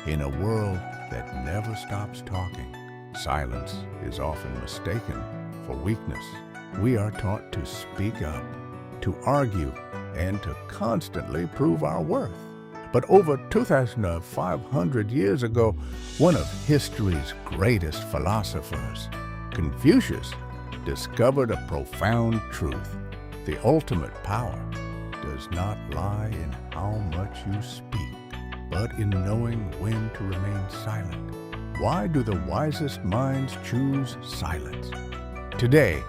In a world that never stops talking, silence is often mistaken for weakness. We are taught to speak up, to argue, and to constantly prove our worth. But over 2,500 years ago, one of history's greatest philosophers, Confucius, discovered a profound truth. The ultimate power does not lie in how much you speak, but in knowing when to remain silent. Why do the wisest minds choose silence? Today,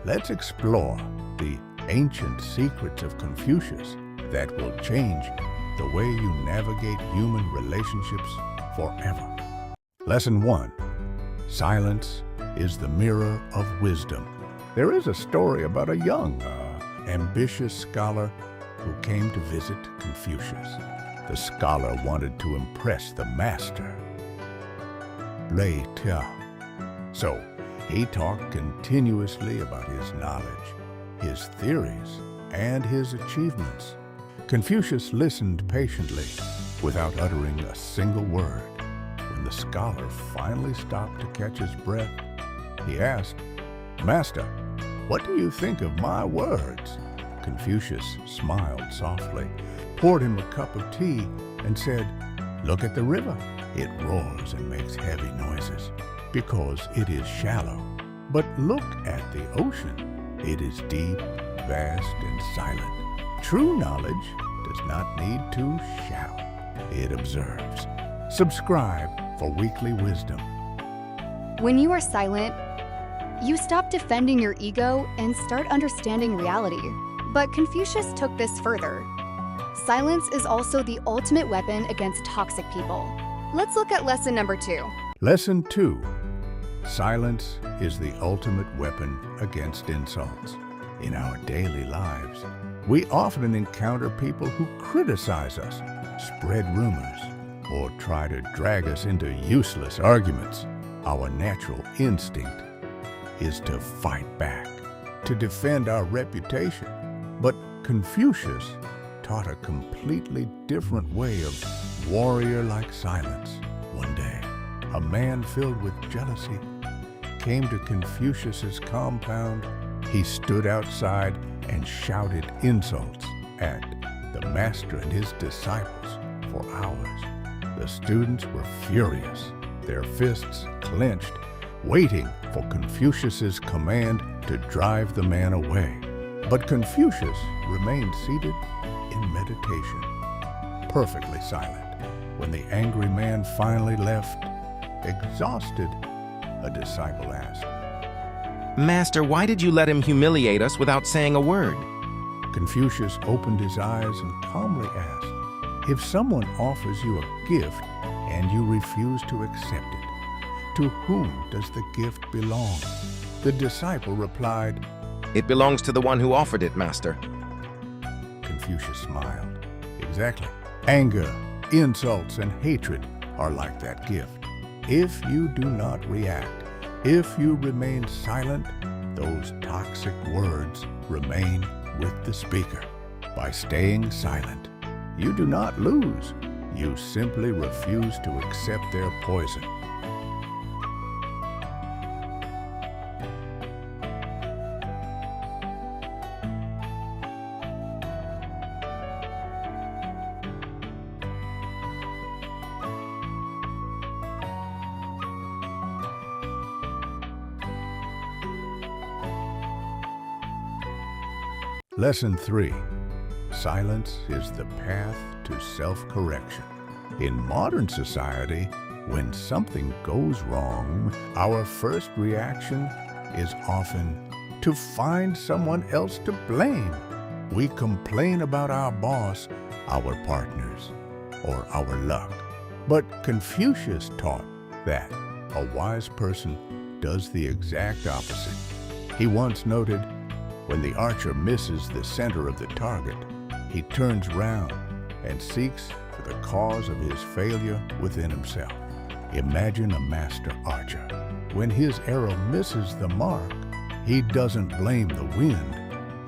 let's explore the ancient secrets of Confucius that will change the way you navigate human relationships forever. Lesson 1. Silence is the mirror of wisdom. There is a story about a young, ambitious scholar who came to visit Confucius. The scholar wanted to impress the master, so he talked continuously about his knowledge, his theories, and his achievements. Confucius listened patiently, without uttering a single word. When the scholar finally stopped to catch his breath, he asked, "Master, what do you think of my words?" Confucius smiled softly, poured him a cup of tea, and said, "Look at the river. It roars and makes heavy noises because it is shallow. But look at the ocean. It is deep, vast, and silent. True knowledge does not need to shout. It observes." Subscribe for weekly wisdom. When you are silent, you stop defending your ego and start understanding reality. But Confucius took this further. Silence is also the ultimate weapon against toxic people. Let's look at lesson number 2. Lesson 2. Silence is the ultimate weapon against insults. In our daily lives, we often encounter people who criticize us, spread rumors, or try to drag us into useless arguments. Our natural instinct is to fight back, to defend our reputation. But Confucius taught a completely different way of warrior-like silence. One day, a man filled with jealousy came to Confucius's compound. He stood outside and shouted insults at the master and his disciples for hours. The students were furious, their fists clenched, waiting for Confucius's command to drive the man away. But Confucius remained seated in meditation, perfectly silent. When the angry man finally left, exhausted, a disciple asked, "Master, why did you let him humiliate us without saying a word?" Confucius opened his eyes and calmly asked, "If someone offers you a gift and you refuse to accept it, to whom does the gift belong?" The disciple replied, "It belongs to the one who offered it, Master." Confucius smiled. Exactly. Anger, insults, and hatred are like that gift. If you do not react, if you remain silent, those toxic words remain with the speaker. By staying silent, you do not lose. You simply refuse to accept their poison. Lesson 3. Silence is the path to self-correction. In modern society, when something goes wrong, our first reaction is often to find someone else to blame. We complain about our boss, our partners, or our luck. But Confucius taught that a wise person does the exact opposite. He once noted, when the archer misses the center of the target, he turns round and seeks for the cause of his failure within himself. Imagine a master archer. When his arrow misses the mark, he doesn't blame the wind,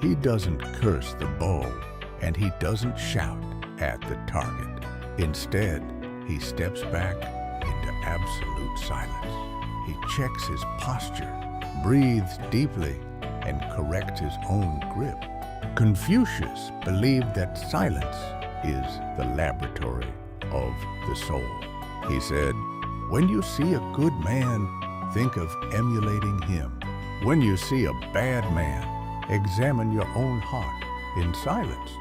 he doesn't curse the bow, and he doesn't shout at the target. Instead, he steps back into absolute silence. He checks his posture, breathes deeply, and corrects his own grip. Confucius believed that silence is the laboratory of the soul. He said, "When you see a good man, think of emulating him. When you see a bad man, examine your own heart in silence."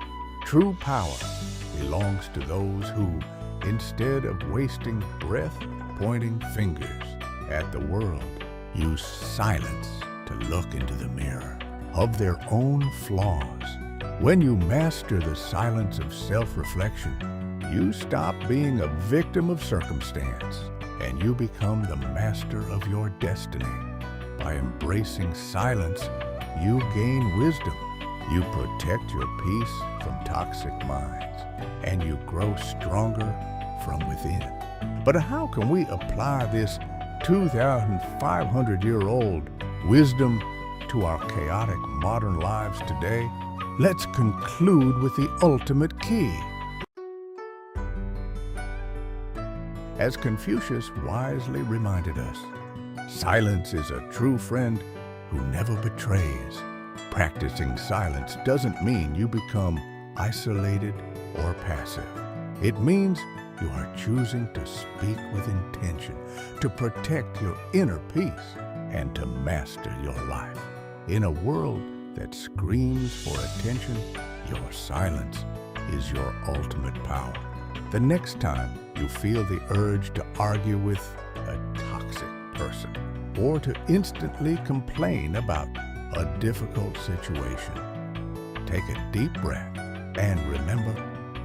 True power belongs to those who, instead of wasting breath pointing fingers at the world, use silence to look into the mirror of their own flaws. When you master the silence of self-reflection, you stop being a victim of circumstance and you become the master of your destiny. By embracing silence, you gain wisdom. You protect your peace from toxic minds, and you grow stronger from within. But how can we apply this 2,500-year-old wisdom to our chaotic modern lives today? Let's conclude with the ultimate key. As Confucius wisely reminded us, silence is a true friend who never betrays. Practicing silence doesn't mean you become isolated or passive. It means you are choosing to speak with intention, to protect your inner peace, and to master your life. In a world that screams for attention, your silence is your ultimate power. The next time you feel the urge to argue with a toxic person or to instantly complain about a difficult situation, take a deep breath and remember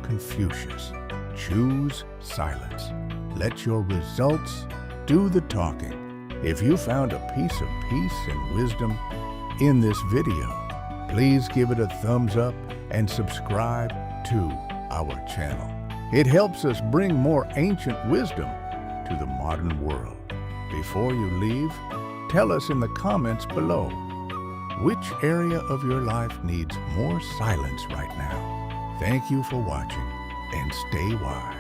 Confucius. Choose silence. Let your results do the talking. If you found a piece of peace and wisdom in this video, please give it a thumbs up and subscribe to our channel. It helps us bring more ancient wisdom to the modern world. Before you leave, tell us in the comments below, which area of your life needs more silence right now? Thank you for watching, and stay wise.